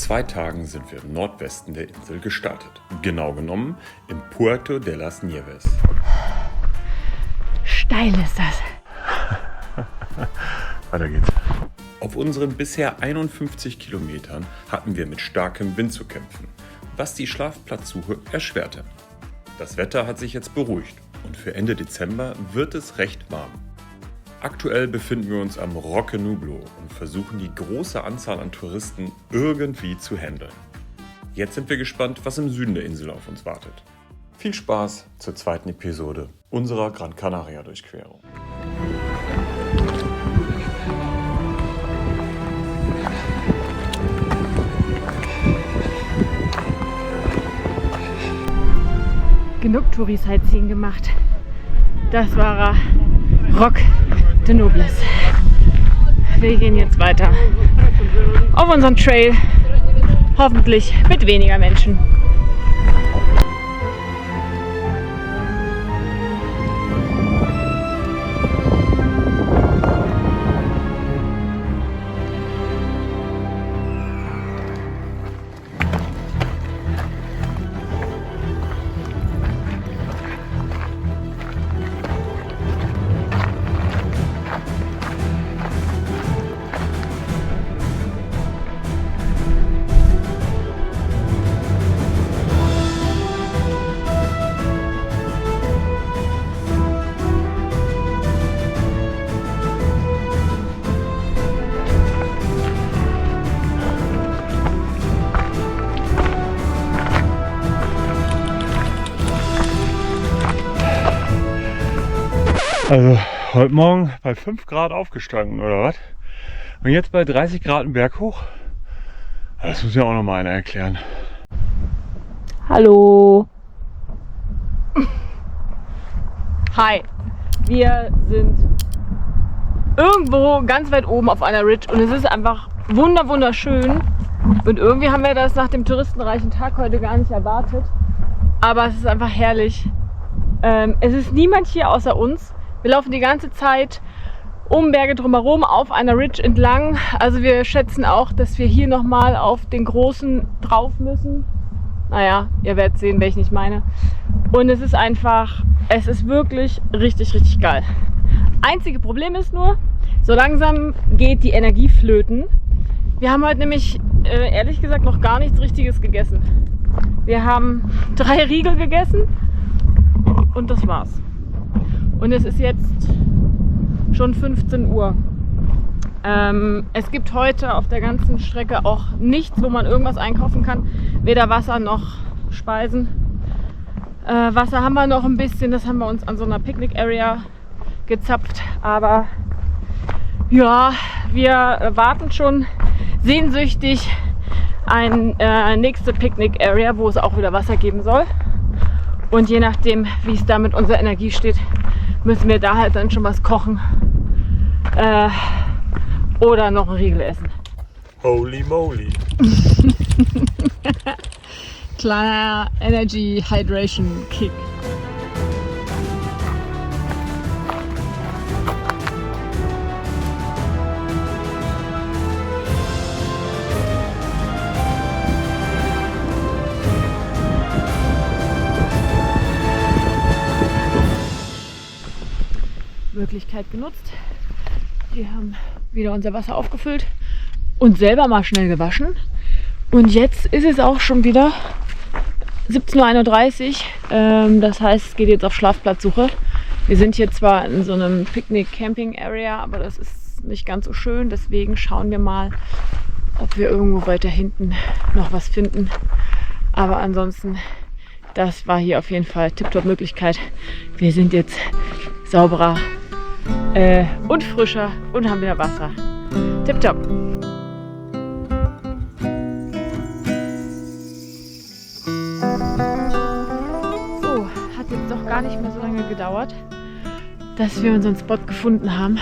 2 Tagen sind wir im Nordwesten der Insel gestartet. Genau genommen in Puerto de las Nieves. Steil ist das. Weiter geht's. Auf unseren bisher 51 Kilometern hatten wir mit starkem Wind zu kämpfen, was die Schlafplatzsuche erschwerte. Das Wetter hat sich jetzt beruhigt und für Ende Dezember wird es recht warm. Aktuell befinden wir uns am Roque Nublo und versuchen die große Anzahl an Touristen irgendwie zu handeln. Jetzt sind wir gespannt, was im Süden der Insel auf uns wartet. Viel Spaß zur zweiten Episode unserer Gran Canaria Durchquerung. Genug Touri-Sightseeing gemacht. Das war Roque de Nobles. Wir gehen jetzt weiter auf unseren Trail, hoffentlich mit weniger Menschen. Also heute Morgen bei 5 Grad aufgestanden oder was? Und jetzt bei 30 Grad einen Berg hoch? Das muss ja auch noch mal einer erklären. Hallo. Hi. Wir sind irgendwo ganz weit oben auf einer Ridge und es ist einfach wunderschön. Und irgendwie haben wir das nach dem touristenreichen Tag heute gar nicht erwartet. Aber es ist einfach herrlich. Es ist niemand hier außer uns. Wir laufen die ganze Zeit um Berge drumherum auf einer Ridge entlang. Also wir schätzen auch, dass wir hier nochmal auf den großen drauf müssen. Naja, ihr werdet sehen, welchen ich meine. Und es ist einfach, es ist wirklich richtig geil. Einzige Problem ist nur, so langsam geht die Energie flöten. Wir haben heute nämlich, ehrlich gesagt, noch gar nichts Richtiges gegessen. Wir haben 3 Riegel gegessen und das war's. Und es ist jetzt schon 15 Uhr. Es gibt heute auf der ganzen Strecke auch nichts, wo man irgendwas einkaufen kann. Weder Wasser noch Speisen. Wasser haben wir noch ein bisschen, das haben wir uns an so einer Picknick-Area gezapft. Aber ja, wir warten schon sehnsüchtig eine nächste Picknick-Area, wo es auch wieder Wasser geben soll. Und je nachdem, wie es da mit unserer Energie steht, müssen wir da halt dann schon was kochen oder noch einen Riegel essen. Holy moly! Kleiner Energy Hydration Kick. Möglichkeit genutzt. Wir haben wieder unser Wasser aufgefüllt und selber mal schnell gewaschen. Und jetzt ist es auch schon wieder 17:31 Uhr. Das heißt, es geht jetzt auf Schlafplatzsuche. Wir sind hier zwar in so einem Picknick-Camping-Area, aber das ist nicht ganz so schön. Deswegen schauen wir mal, ob wir irgendwo weiter hinten noch was finden. Aber ansonsten, das war hier auf jeden Fall tipptopp Möglichkeit. Wir sind jetzt sauberer und frischer und haben wieder Wasser. Tipptopp. So, hat jetzt doch gar nicht mehr so lange gedauert, dass wir unseren Spot gefunden haben.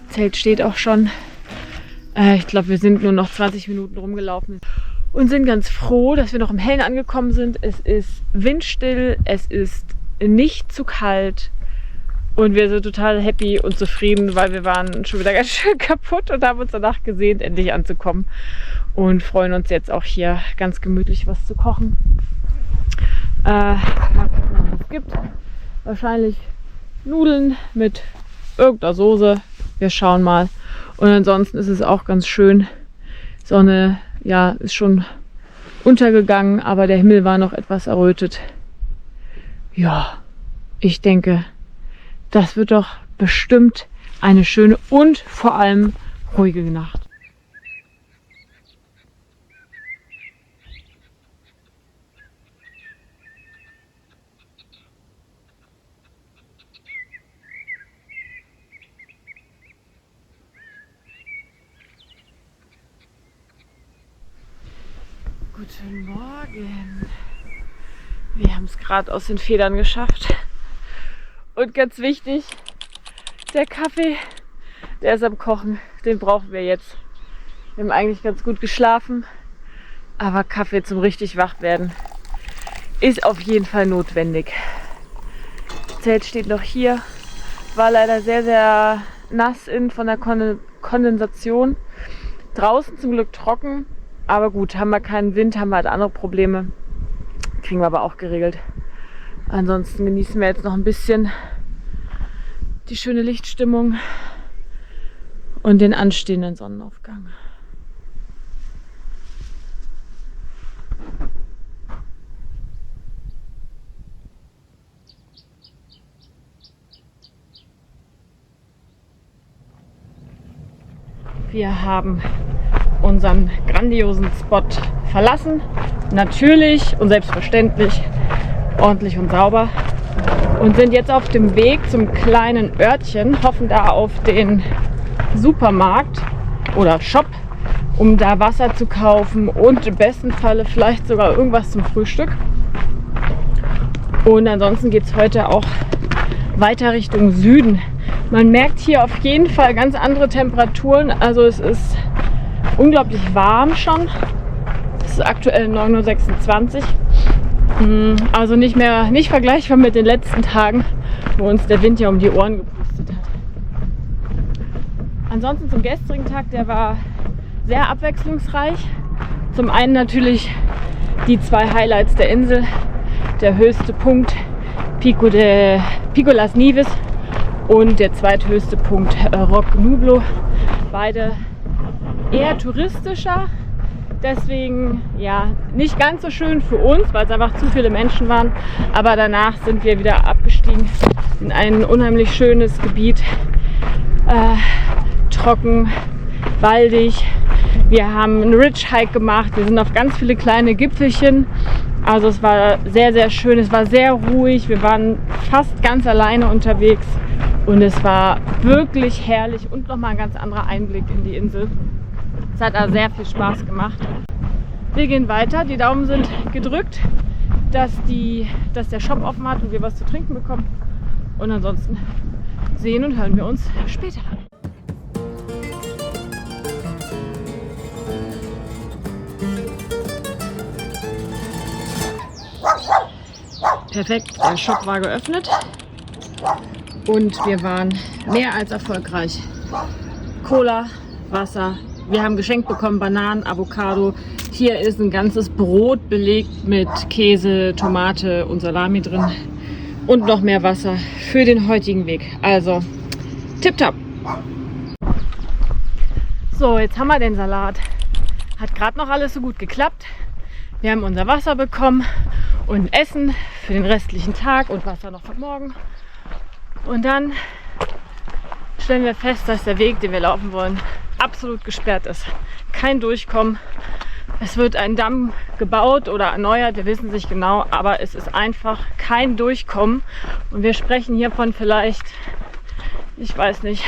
Zelt steht auch schon. Ich glaube, wir sind nur noch 20 Minuten rumgelaufen und sind ganz froh, dass wir noch im Hellen angekommen sind. Es ist windstill, es ist nicht zu kalt. Und wir sind total happy und zufrieden, weil wir waren schon wieder ganz schön kaputt und haben uns danach gesehnt, endlich anzukommen. Und freuen uns jetzt auch hier ganz gemütlich was zu kochen. Mal gucken, was es gibt. Wahrscheinlich Nudeln mit irgendeiner Soße. Wir schauen mal. Und ansonsten ist es auch ganz schön. Sonne, ja, ist schon untergegangen, aber der Himmel war noch etwas errötet. Ja, ich denke, das wird doch bestimmt eine schöne und vor allem ruhige Nacht. Guten Morgen. Wir haben es gerade aus den Federn geschafft. Und ganz wichtig, der Kaffee, der ist am Kochen. Den brauchen wir jetzt. Wir haben eigentlich ganz gut geschlafen, aber Kaffee zum richtig wach werden ist auf jeden Fall notwendig. Das Zelt steht noch hier. War leider sehr, sehr nass von der Kondensation. Draußen zum Glück trocken. Aber gut, haben wir keinen Wind, haben wir halt andere Probleme. Kriegen wir aber auch geregelt. Ansonsten genießen wir jetzt noch ein bisschen die schöne Lichtstimmung und den anstehenden Sonnenaufgang. Wir haben unseren grandiosen Spot verlassen. Natürlich und selbstverständlich ordentlich und sauber. Und sind jetzt auf dem Weg zum kleinen Örtchen, hoffen da auf den Supermarkt oder Shop, um da Wasser zu kaufen und im besten Falle vielleicht sogar irgendwas zum Frühstück. Und ansonsten geht es heute auch weiter Richtung Süden. Man merkt hier auf jeden Fall ganz andere Temperaturen. Also es ist unglaublich warm schon. Es ist aktuell 9:26 Uhr. Also nicht vergleichbar mit den letzten Tagen, wo uns der Wind ja um die Ohren gepustet hat. Ansonsten zum gestrigen Tag, der war sehr abwechslungsreich. Zum einen natürlich die zwei Highlights der Insel. Der höchste Punkt Pico Las Nieves und der zweithöchste Punkt Roc Nublo. Beide eher touristischer, deswegen ja nicht ganz so schön für uns, weil es einfach zu viele Menschen waren. Aber danach sind wir wieder abgestiegen in ein unheimlich schönes Gebiet, trocken, waldig. Wir haben einen Ridge Hike gemacht, wir sind auf ganz viele kleine Gipfelchen. Also es war sehr, sehr schön, es war sehr ruhig, wir waren fast ganz alleine unterwegs und es war wirklich herrlich und nochmal ein ganz anderer Einblick in die Insel. Es hat also sehr viel Spaß gemacht. Wir gehen weiter, die Daumen sind gedrückt, dass der Shop offen hat und wir was zu trinken bekommen. Und ansonsten sehen und hören wir uns später. Perfekt, der Shop war geöffnet und wir waren mehr als erfolgreich. Cola, Wasser, wir haben geschenkt bekommen Bananen, Avocado. Hier ist ein ganzes Brot belegt mit Käse, Tomate und Salami drin und noch mehr Wasser für den heutigen Weg. Also tipptopp. So, jetzt haben wir den Salat. Hat gerade noch alles so gut geklappt. Wir haben unser Wasser bekommen und Essen für den restlichen Tag und Wasser noch für morgen. Und dann stellen wir fest, dass der Weg, den wir laufen wollen, absolut gesperrt ist. Kein Durchkommen. Es wird ein Damm gebaut oder erneuert, wir wissen es nicht genau, aber es ist einfach kein Durchkommen. Und wir sprechen hier von vielleicht, ich weiß nicht,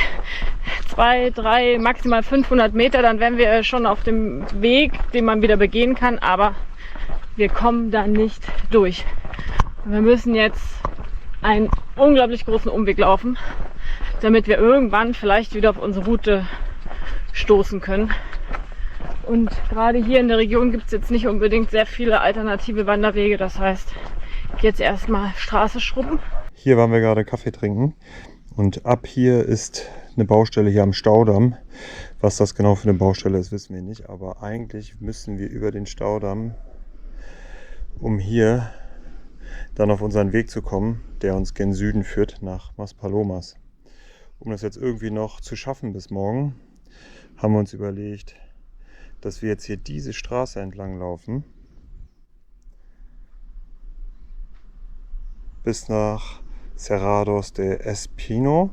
200, 300, maximal 500 Meter, dann wären wir schon auf dem Weg, den man wieder begehen kann, aber wir kommen da nicht durch. Wir müssen jetzt einen unglaublich großen Umweg laufen, damit wir irgendwann vielleicht wieder auf unsere Route stoßen können. Und gerade hier in der Region gibt es jetzt nicht unbedingt sehr viele alternative Wanderwege. Das heißt, jetzt erstmal Straße schrubben. Hier waren wir gerade Kaffee trinken. Und ab hier ist eine Baustelle hier am Staudamm. Was das genau für eine Baustelle ist, wissen wir nicht. Aber eigentlich müssen wir über den Staudamm, um hier dann auf unseren Weg zu kommen, der uns gen Süden führt, nach Maspalomas. Um das jetzt irgendwie noch zu schaffen bis morgen, haben wir uns überlegt, dass wir jetzt hier diese Straße entlang laufen. Bis nach Cerrados de Espino.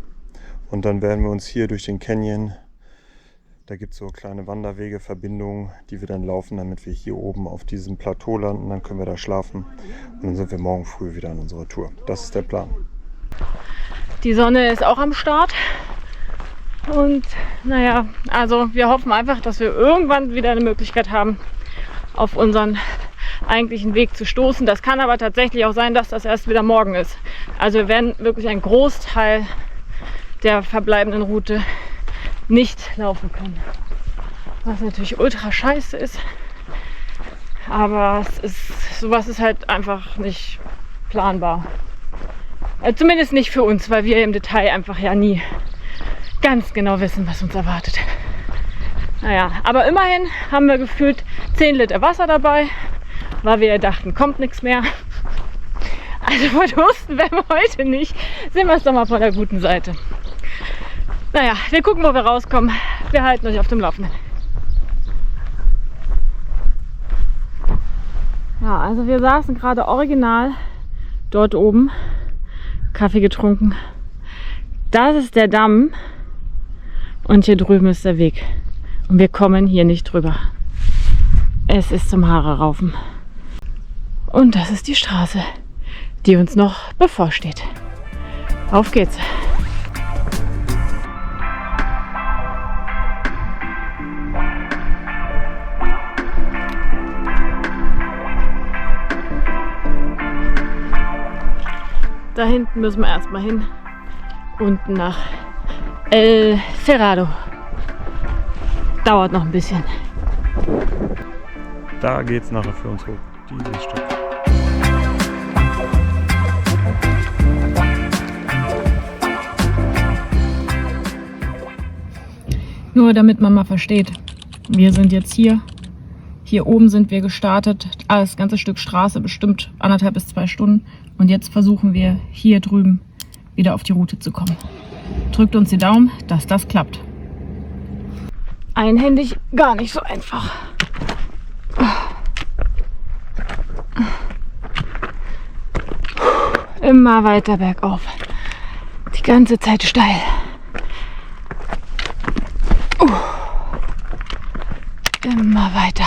Und dann werden wir uns hier durch den Canyon, da gibt es so kleine Wanderwege, Verbindungen, die wir dann laufen, damit wir hier oben auf diesem Plateau landen. Dann können wir da schlafen und dann sind wir morgen früh wieder an unserer Tour. Das ist der Plan. Die Sonne ist auch am Start. Und naja, also wir hoffen einfach, dass wir irgendwann wieder eine Möglichkeit haben, auf unseren eigentlichen Weg zu stoßen. Das kann aber tatsächlich auch sein, dass das erst wieder morgen ist. Also wir werden wirklich einen Großteil der verbleibenden Route nicht laufen können. Was natürlich ultra scheiße ist. Aber sowas ist halt einfach nicht planbar. Zumindest nicht für uns, weil wir im Detail einfach ja nie ganz genau wissen, was uns erwartet. Naja, aber immerhin haben wir gefühlt 10 Liter Wasser dabei, weil wir dachten, kommt nichts mehr. Also verdursten werden wir heute nicht. Sehen wir es doch mal von der guten Seite. Naja, wir gucken, wo wir rauskommen. Wir halten euch auf dem Laufenden. Ja, also wir saßen gerade original dort oben, Kaffee getrunken. Das ist der Damm und hier drüben ist der Weg. Und wir kommen hier nicht drüber. Es ist zum Haare raufen. Und das ist die Straße, die uns noch bevorsteht. Auf geht's! Da hinten müssen wir erstmal hin. Unten nach El Cerrado. Dauert noch ein bisschen. Da geht's nachher für uns hoch. Dieses Stück. Nur damit man mal versteht, wir sind jetzt hier. Hier oben sind wir gestartet. Das ganze Stück Straße bestimmt 1,5 bis 2 Stunden. Und jetzt versuchen wir hier drüben wieder auf die Route zu kommen. Drückt uns die Daumen, dass das klappt. Einhändig gar nicht so einfach. Immer weiter bergauf. Die ganze Zeit steil. Immer weiter.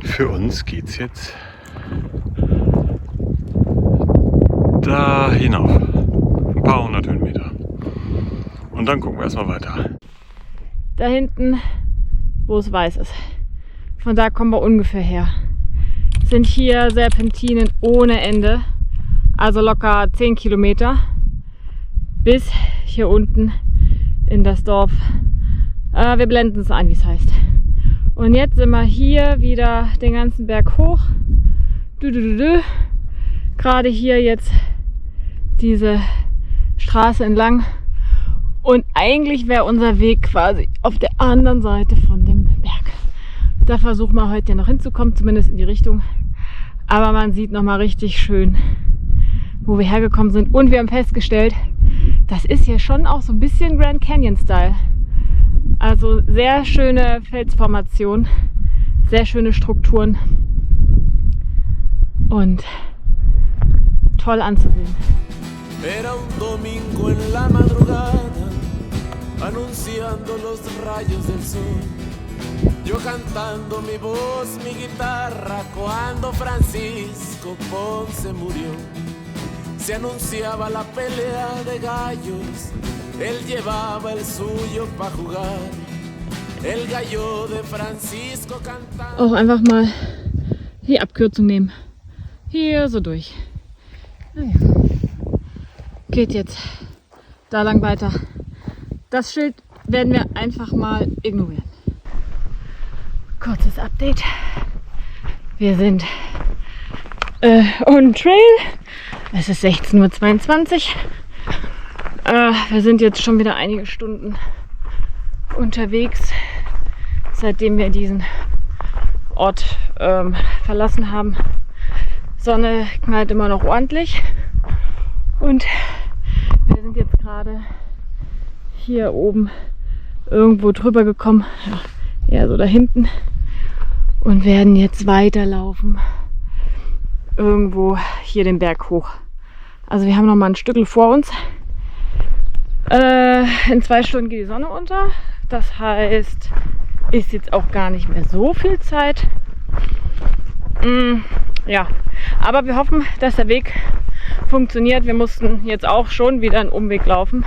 Für uns geht's jetzt da hinauf. Ein paar 100 Höhenmeter. Und dann gucken wir erstmal weiter. Da hinten, wo es weiß ist. Von da kommen wir ungefähr her. Sind hier Serpentinen ohne Ende. Also locker 10 Kilometer. Bis hier unten in das Dorf. Wir blenden es ein, wie es heißt. Und jetzt sind wir hier wieder den ganzen Berg hoch. Gerade hier jetzt diese Straße entlang. Und eigentlich wäre unser Weg quasi auf der anderen Seite von dem Berg. Da versuchen wir heute ja noch hinzukommen, zumindest in die Richtung. Aber man sieht nochmal richtig schön, wo wir hergekommen sind. Und wir haben festgestellt, das ist hier schon auch so ein bisschen Grand Canyon-Style. Also sehr schöne Felsformation, sehr schöne Strukturen und toll anzusehen. Era un domingo en la madrugada, anunciando los rayos del sol. Yo cantando mi voz, mi guitarra, cuando Francisco Ponce murió. Se anunciaba la pelea de gallos, él llevaba el suyo pa' jugar. El gallo de Francisco cantando. Auch einfach mal die Abkürzung nehmen. Hier so durch. Naja. Geht jetzt da lang weiter. Das Schild werden wir einfach mal ignorieren. Kurzes Update. Wir sind on Trail. Es ist 16:22 Uhr. Wir sind jetzt schon wieder einige Stunden unterwegs, seitdem wir diesen Ort verlassen haben. Sonne knallt immer noch ordentlich und wir sind jetzt gerade hier oben irgendwo drüber gekommen, ja, eher so da hinten, und werden jetzt weiterlaufen irgendwo hier den Berg hoch. Also wir haben noch mal ein Stückel vor uns. In 2 Stunden geht die Sonne unter. Das heißt, ist jetzt auch gar nicht mehr so viel Zeit. Ja, aber wir hoffen, dass der Weg funktioniert. Wir mussten jetzt auch schon wieder einen Umweg laufen,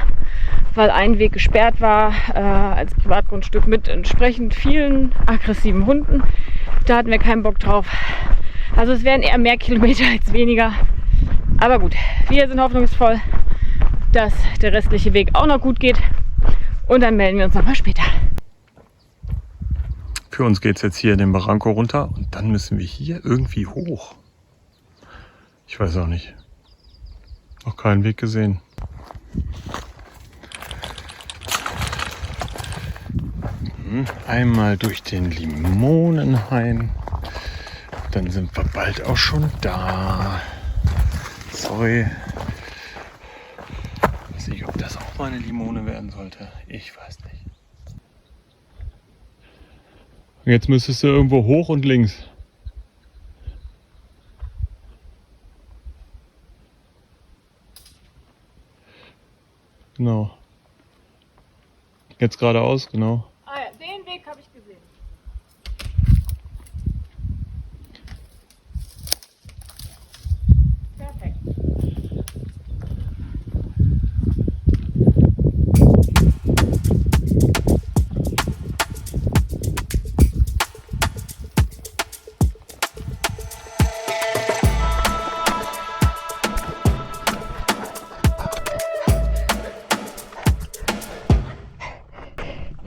weil ein Weg gesperrt war als Privatgrundstück mit entsprechend vielen aggressiven Hunden. Da hatten wir keinen Bock drauf. Also es wären eher mehr Kilometer als weniger. Aber gut, wir sind hoffnungsvoll, dass der restliche Weg auch noch gut geht. Und dann melden wir uns nochmal später. Für uns geht es jetzt hier den Barranco runter und dann müssen wir hier irgendwie hoch. Ich weiß auch nicht. Noch keinen Weg gesehen. Einmal durch den Limonenhain. Dann sind wir bald auch schon da. Sorry. Ich weiß nicht, ob das auch mal eine Limone werden sollte. Ich weiß nicht. Jetzt müsstest du irgendwo hoch und links. Genau. Jetzt geradeaus, genau. Ah ja, den Weg habe ich gesehen. Perfekt.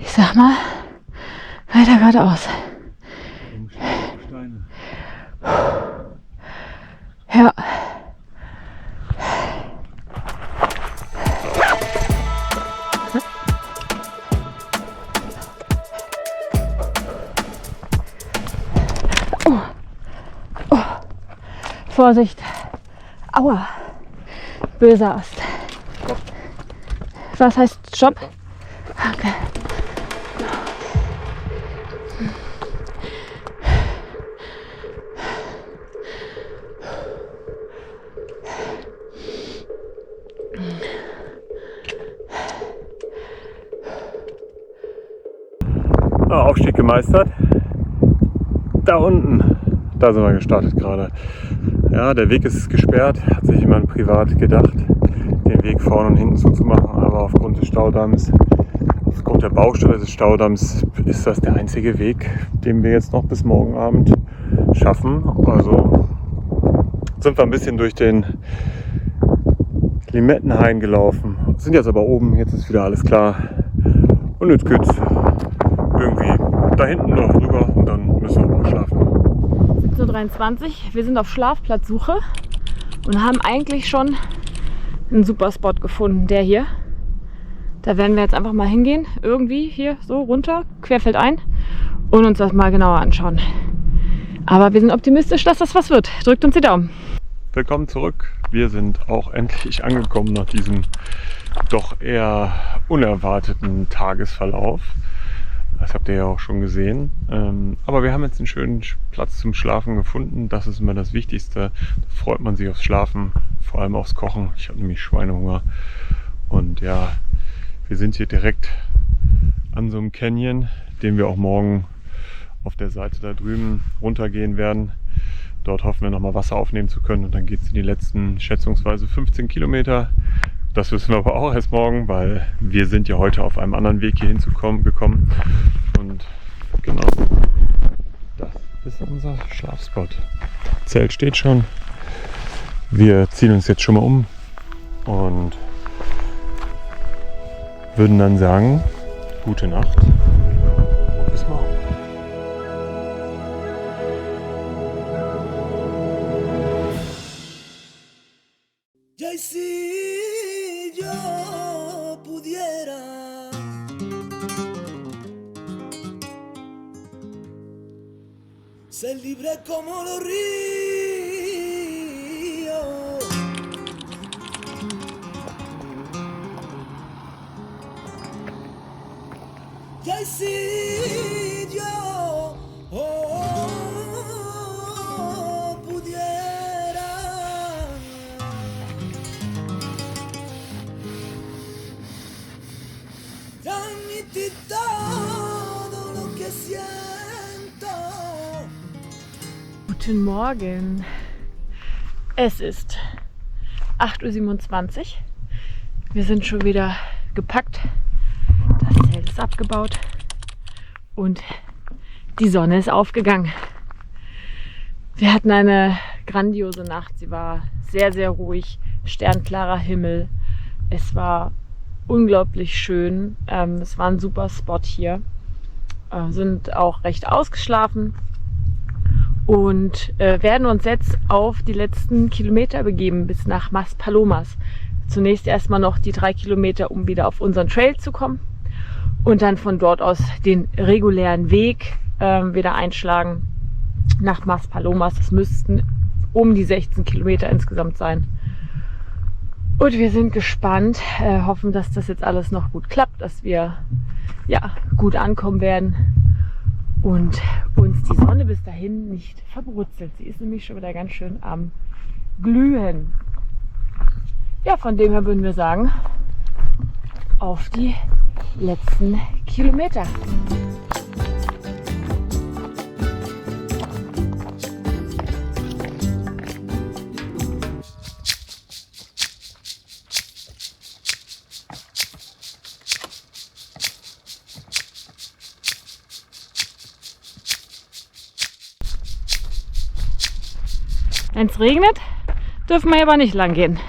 Ich sag mal, weiter geradeaus. Ja. Oh. Oh. Vorsicht. Aua. Böser Ast. Was heißt Stopp? Okay. Aufstieg gemeistert. Da unten, da sind wir gestartet gerade. Ja, der Weg ist gesperrt, hat sich jemand privat gedacht, den Weg vorne und hinten zuzumachen, aber aufgrund des Staudamms, aufgrund der Baustelle des Staudamms ist das der einzige Weg, den wir jetzt noch bis morgen Abend schaffen. Also sind wir ein bisschen durch den Limettenhain gelaufen, sind jetzt aber oben, jetzt ist wieder alles klar und jetzt geht's irgendwie da hinten noch drüber und dann müssen wir auch schlafen. 17:23 Uhr, wir sind auf Schlafplatzsuche und haben eigentlich schon einen super Spot gefunden, der hier. Da werden wir jetzt einfach mal hingehen, irgendwie hier so runter, querfeldein, und uns das mal genauer anschauen. Aber wir sind optimistisch, dass das was wird. Drückt uns die Daumen. Willkommen zurück. Wir sind auch endlich angekommen nach diesem doch eher unerwarteten Tagesverlauf. Das habt ihr ja auch schon gesehen. Aber wir haben jetzt einen schönen Platz zum Schlafen gefunden. Das ist immer das Wichtigste. Da freut man sich aufs Schlafen, vor allem aufs Kochen. Ich habe nämlich Schweinehunger. Und ja, wir sind hier direkt an so einem Canyon, den wir auch morgen auf der Seite da drüben runtergehen werden. Dort hoffen wir nochmal Wasser aufnehmen zu können und dann geht es in die letzten schätzungsweise 15 Kilometer. Das wissen wir aber auch erst morgen, weil wir sind ja heute auf einem anderen Weg hier gekommen. Und genau, das ist unser Schlafspot. Zelt steht schon. Wir ziehen uns jetzt schon mal um und würden dann sagen, gute Nacht und bis morgen. Y si yo pudiera ser libre como los ríos, y si yo pudiera transmitir todo lo que siento. Guten Morgen. Es ist 8:27 Uhr. Wir sind schon wieder gepackt. Das Zelt ist abgebaut und die Sonne ist aufgegangen. Wir hatten eine grandiose Nacht. Sie war sehr, sehr ruhig, sternklarer Himmel. Es war unglaublich schön. Es war ein super Spot hier. Sind auch recht ausgeschlafen und werden uns jetzt auf die letzten Kilometer begeben bis nach Maspalomas. Zunächst erstmal noch die 3 Kilometer, um wieder auf unseren Trail zu kommen und dann von dort aus den regulären Weg wieder einschlagen nach Maspalomas. Das müssten um die 16 Kilometer insgesamt sein. Und wir sind gespannt, hoffen, dass das jetzt alles noch gut klappt, dass wir ja, gut ankommen werden und uns die Sonne bis dahin nicht verbrutzelt. Sie ist nämlich schon wieder ganz schön am Glühen. Ja, von dem her würden wir sagen, auf die letzten Kilometer. Wenn es regnet, dürfen wir aber nicht lang gehen.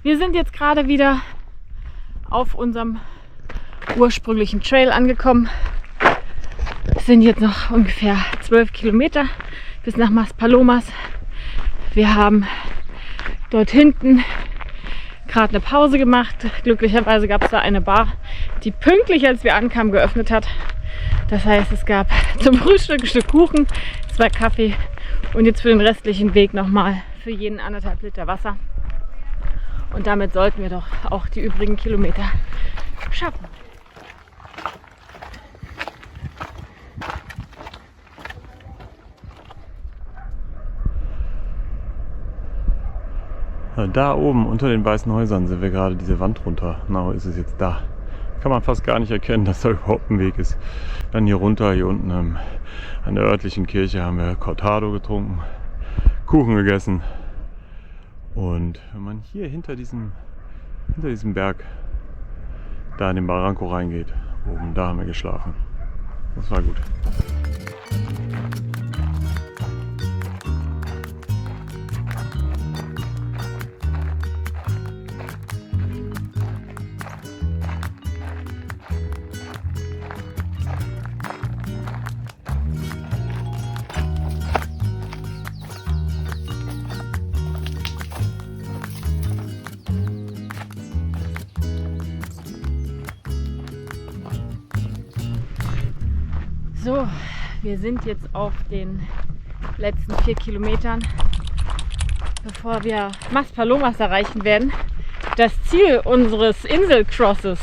Wir sind jetzt gerade wieder auf unserem ursprünglichen Trail angekommen. Es sind jetzt noch ungefähr 12 Kilometer bis nach Maspalomas. Wir haben dort hinten gerade eine Pause gemacht. Glücklicherweise gab es da eine Bar, die pünktlich, als wir ankamen, geöffnet hat. Das heißt, es gab zum Frühstück ein Stück Kuchen, 2 Kaffee und jetzt für den restlichen Weg nochmal für jeden 1,5 Liter Wasser. Und damit sollten wir doch auch die übrigen Kilometer schaffen. Da oben unter den weißen Häusern sind wir gerade diese Wand runter. Na, ist es jetzt da? Kann man fast gar nicht erkennen, dass da überhaupt ein Weg ist. Dann hier runter, hier unten an der örtlichen Kirche haben wir Cortado getrunken, Kuchen gegessen. Und wenn man hier hinter diesem Berg da in den Barranco reingeht, oben, da haben wir geschlafen. Das war gut. So, wir sind jetzt auf den letzten 4 Kilometern, bevor wir Maspalomas erreichen werden. Das Ziel unseres Inselcrosses.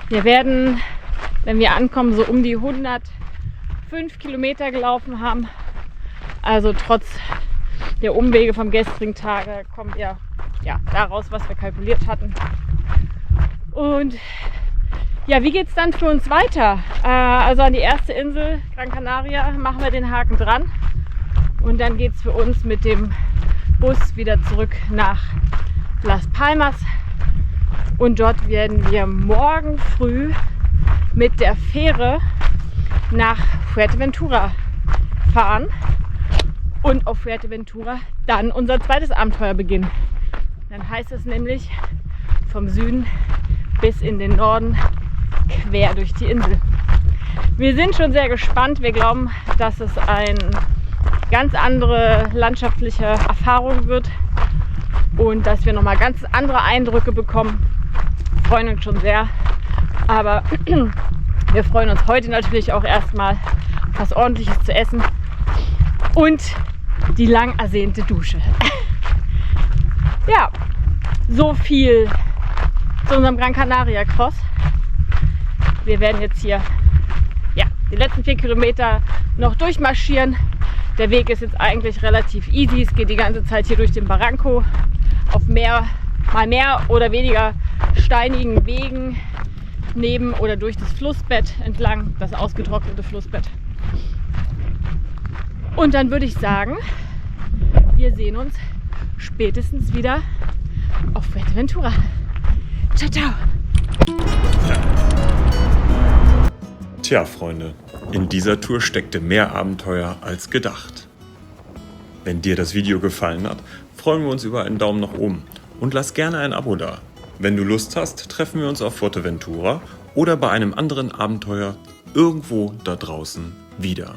Wir werden, wenn wir ankommen, so um die 105 Kilometer gelaufen haben. Also trotz der Umwege vom gestrigen Tag kommen wir ja daraus, was wir kalkuliert hatten. Und Ja, wie geht's dann für uns weiter? Also an die erste Insel, Gran Canaria, machen wir den Haken dran. Und dann geht's für uns mit dem Bus wieder zurück nach Las Palmas. Und dort werden wir morgen früh mit der Fähre nach Fuerteventura fahren. Und auf Fuerteventura dann unser zweites Abenteuer beginnen. Dann heißt es nämlich vom Süden bis in den Norden quer durch die Insel. Wir sind schon sehr gespannt. Wir glauben, dass es eine ganz andere landschaftliche Erfahrung wird und dass wir nochmal ganz andere Eindrücke bekommen. Wir freuen uns schon sehr. Aber wir freuen uns heute natürlich auch erstmal was Ordentliches zu essen und die lang ersehnte Dusche. Ja, so viel zu unserem Gran Canaria Cross. Wir werden jetzt hier die letzten 4 Kilometer noch durchmarschieren. Der Weg ist jetzt eigentlich relativ easy. Es geht die ganze Zeit hier durch den Barranco auf mal mehr oder weniger steinigen Wegen neben oder durch das Flussbett entlang, das ausgetrocknete Flussbett. Und dann würde ich sagen, wir sehen uns spätestens wieder auf Fuerteventura. Ciao, ciao! Tja, Freunde, in dieser Tour steckte mehr Abenteuer als gedacht. Wenn dir das Video gefallen hat, freuen wir uns über einen Daumen nach oben und lass gerne ein Abo da. Wenn du Lust hast, treffen wir uns auf Fuerteventura oder bei einem anderen Abenteuer irgendwo da draußen wieder.